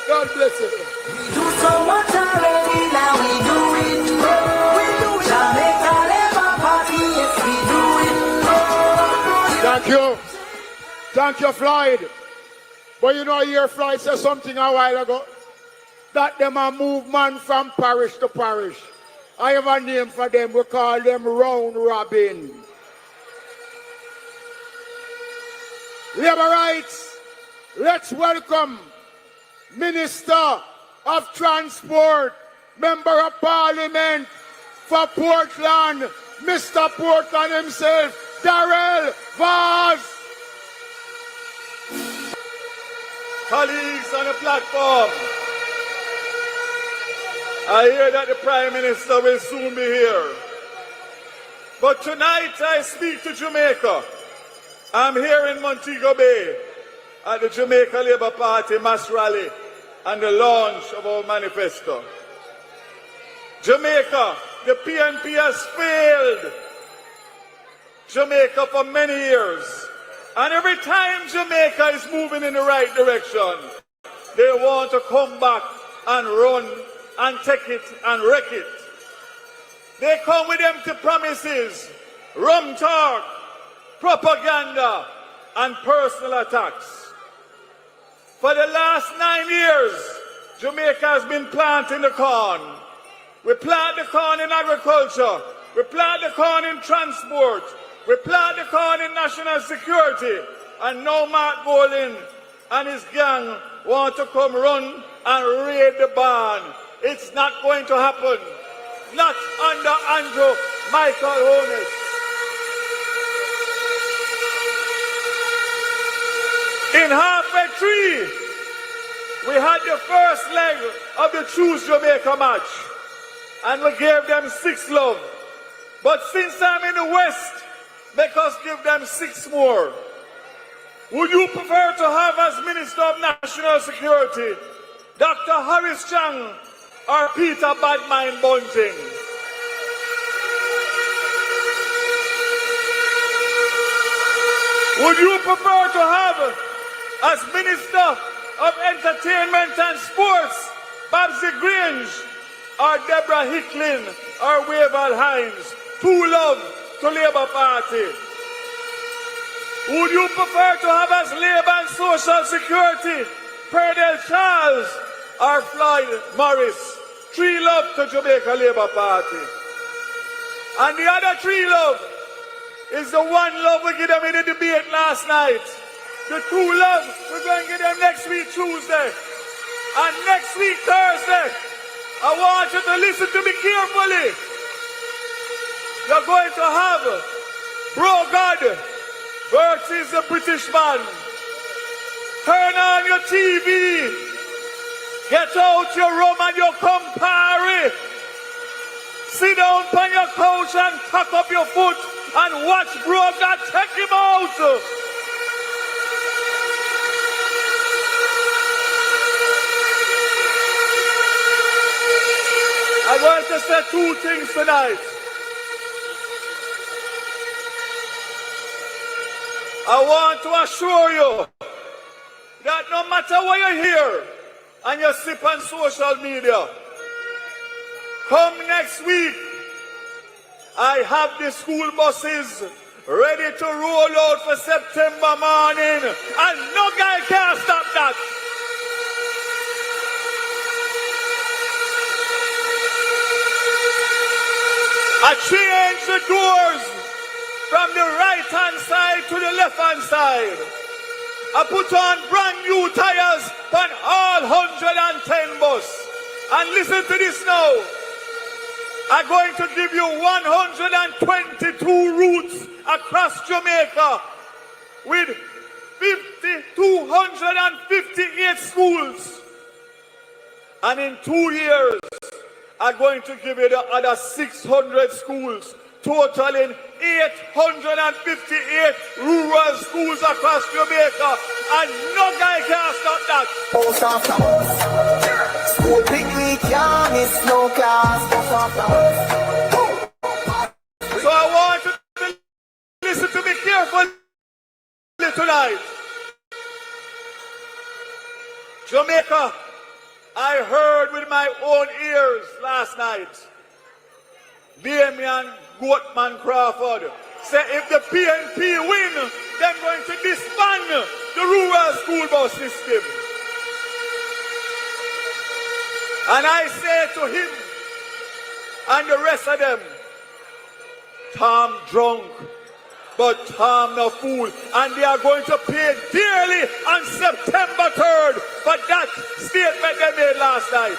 God bless you. We do so much already, now we do it. We do it. Jamaica Labour Party, yes, we do it. Thank you. Thank you, Floyd. But you know, your Floyd said something a while ago. That them a move man from parish to parish. I have a name for them. We call them round robin. Labour rights. Let's welcome Minister of Transport, Member of Parliament for Portland, Mr. Portland himself, Daryl Vaz. Colleagues on the platform, I hear that the Prime Minister will soon be here. But tonight I speak to Jamaica. I'm here in Montego Bay at the Jamaica Labour Party mass rally and the launch of our manifesto. Jamaica, the PNP has failed Jamaica for many years. And every time Jamaica is moving in the right direction, they want to come back and run and take it and wreck it. They come with empty promises, rum talk, propaganda, and personal attacks. For the last 9 years, Jamaica has been planting the corn. We plant the corn in agriculture. We plant the corn in transport. We plant the corn in national security. And now Mark Golding and his gang want to come run and raid the barn. It's not going to happen. Not under Andrew Michael Holness. In halfway three, we had the first leg of the Choose Jamaica match, and we gave them 6 love. But since I'm in the West, make us give them 6 more. Would you prefer to have as Minister of National Security Dr. Harris Chang or Peter Badmind Bunting? Would you prefer to have as Minister of Entertainment and Sports Babsy Grange or Deborah Hicklin or Wavell Hines? 2 love to Labour Party. Would you prefer to have as Labour and Social Security Perdell Charles or Floyd Morris? 3 love to Jamaica Labour Party. And the other 3 love is the 1 love we gave them in the debate last night. The 2 love we're going to give them next week Tuesday. And next week Thursday, I want you to listen to me carefully. You're going to have Bro God versus the British man. Turn on your TV. Get out your rum and your Campari. Sit down on your couch and tuck up your foot and watch Bro God take him out. I want to say 2 things tonight. I want to assure you that no matter where you're here and you sip on social media, come next week, I have the school buses ready to roll out for September morning, and no guy can stop that. I change the doors from the right-hand side to the left-hand side. I put on brand new tires on all 110 bus. And listen to this now. I'm going to give you 122 routes across Jamaica with 258 schools. And in 2 years, I'm going to give you the other 600 schools, totaling 858 rural schools across Jamaica, and no guy can stop that. Post after post. School picnic, yeah, miss no class. Post after post. So I want you to listen to me carefully tonight. Jamaica I heard with my own ears last night, Damian Goatman Crawford say if the PNP win, they're going to disband the rural school bus system. And I say to him and the rest of them, Tom drunk, but Tom no fool. And they are going to pay dearly on September 3rd for that statement they made last night.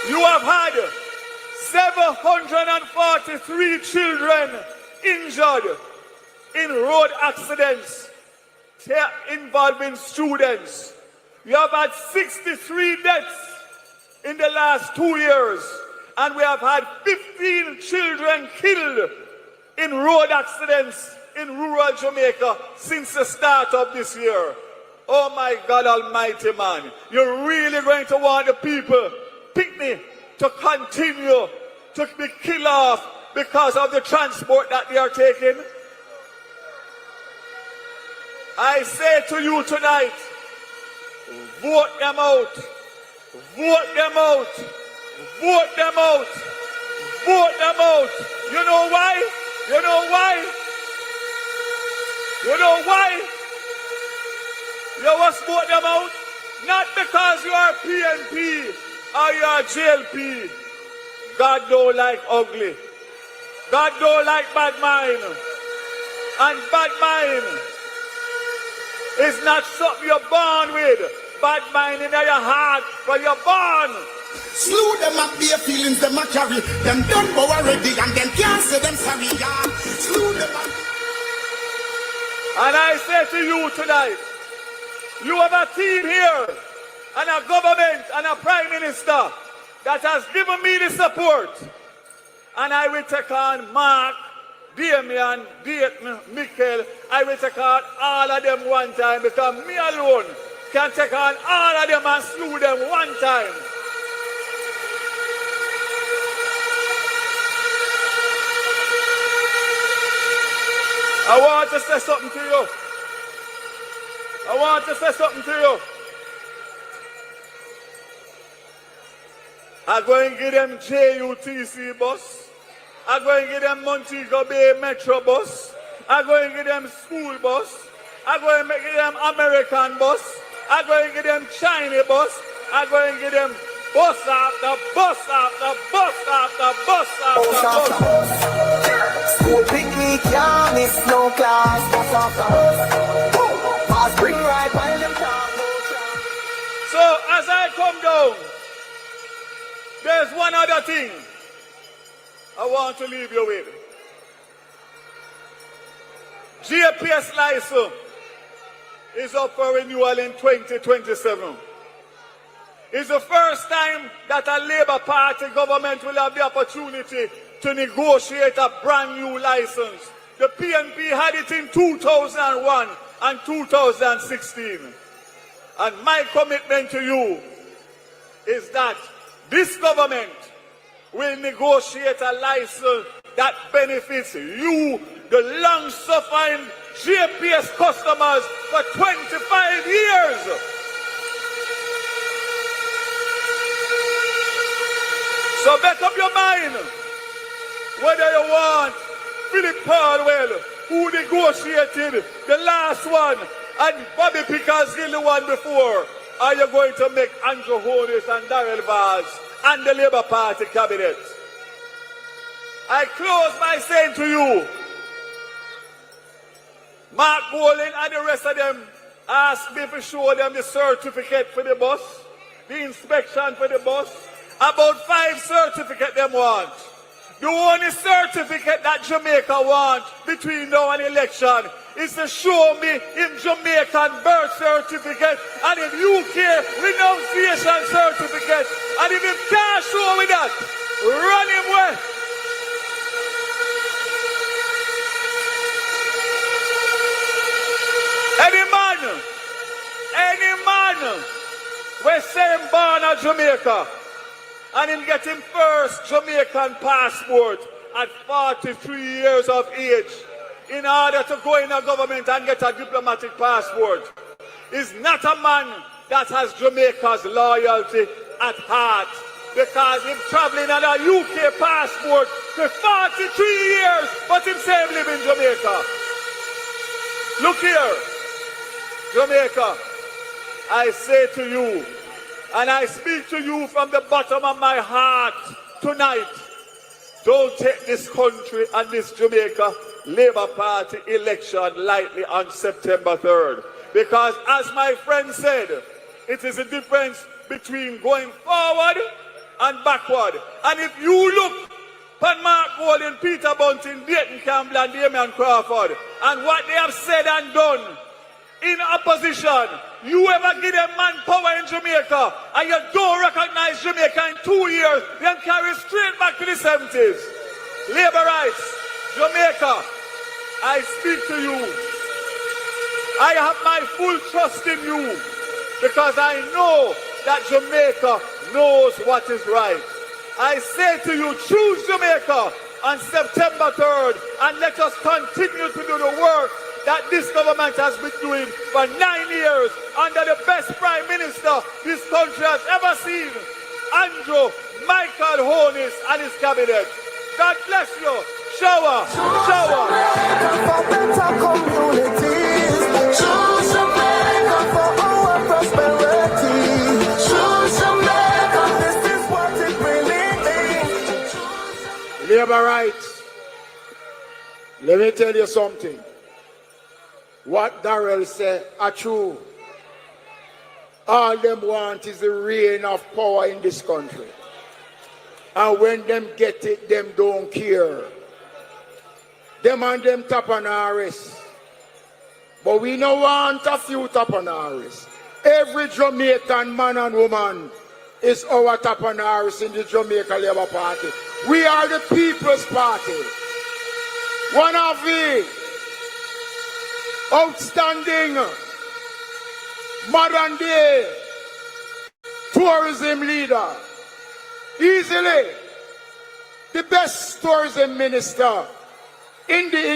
You have had 743 children injured in road accidents involving students. You have had 63 deaths in the last 2 years. And we have had 15 children killed in road accidents in rural Jamaica since the start of this year. Oh my God Almighty, man. You're really going to want the people, Picnic, to continue to be killed off because of the transport that they are taking? I say to you tonight, vote them out. Vote them out. Vote them out. Vote them out. You know why? You know why? You know why? You must vote them out? Not because you are PNP or you are JLP. God don't like ugly. God don't like bad mind. And bad mind is not something you're born with. Bad mind in your heart, but you're born. Slew them up their feelings, them a carry. Them done go already and them can't say them sorry, yeah. Slew them up. And I say to you tonight, you have a team here, and a government, and a prime minister that has given me the support. And I will take on Mark, Damian, Dayton, Michael. I will take on all of them one time because me alone can take on all of them and slew them one time. I want to say something to you. I want to say something to you. I'm going to give them JUTC bus. I'm going to give them Montego Bay Metro bus. I'm going to give them school bus. I'm going to give them American bus. I'm going to give them Chinese bus. I'm going to give them bus after bus after bus after bus after bus. School picnic, yeah, miss no class. Bus after bus. Pass bring right while them talk. So as I come down, there's one other thing I want to leave you with. GPS license is up for renewal in 2027. It's the first time that a Labour Party government will have the opportunity to negotiate a brand new license. The PNP had it in 2001 and 2016. And my commitment to you is that this government will negotiate a license that benefits you, the long-suffering GPS customers, for 25 years. So make up your mind whether you want Philip Parwell, who negotiated the last one, and Bobby Pickersgill, the one before. Are you going to make Andrew Holness and Daryl and the Labour Party cabinet? I close by saying to you, Mark Bowling and the rest of them asked me to show them the certificate for the bus, the inspection for the bus. About 5 certificates them want. The only certificate that Jamaica wants between now and election is to show me him Jamaican birth certificate and him UK renunciation certificate. And if him can't show me that, run him away. Any man, we say him born at Jamaica and him get him first Jamaican passport at 43 years of age in order to go in a government and get a diplomatic passport. is not a man that has Jamaica's loyalty at heart. Because him traveling on a UK passport for 43 years, but him say him live in Jamaica. Look here, Jamaica, I say to you, and I speak to you from the bottom of my heart tonight, don't take this country and this Jamaica Labour Party election lightly on September 3rd. Because as my friend said, it is a difference between going forward and backward. And if you look at Mark Golding, Peter Bunting, Dayton Campbell and Damian Crawford and what they have said and done in opposition, you ever give them manpower in Jamaica and you don't recognize Jamaica in 2 years, then carry straight back to the 70s. Labour rights, Jamaica, I speak to you. I have my full trust in you because I know that Jamaica knows what is right. I say to you, choose Jamaica on September 3rd and let us continue to do the work that this government has been doing for 9 years under the best Prime Minister this country has ever seen, Andrew Michael Holness and his cabinet. God bless you. Shower, shower. For better communities, choose Jamaica for our prosperity. Choose Jamaica, this is what it really means. Labour rights. Let me tell you something. What Daryl said are true. All them want is the reign of power in this country. And when them get it, them don't care. Them and them tap on our wrist. But we no want a few tap on our wrist. Every Jamaican man and woman is our tap on our wrist in the Jamaica Labour Party. We are the People's Party. One of the outstanding modern day tourism leader. Easily the best tourism minister in the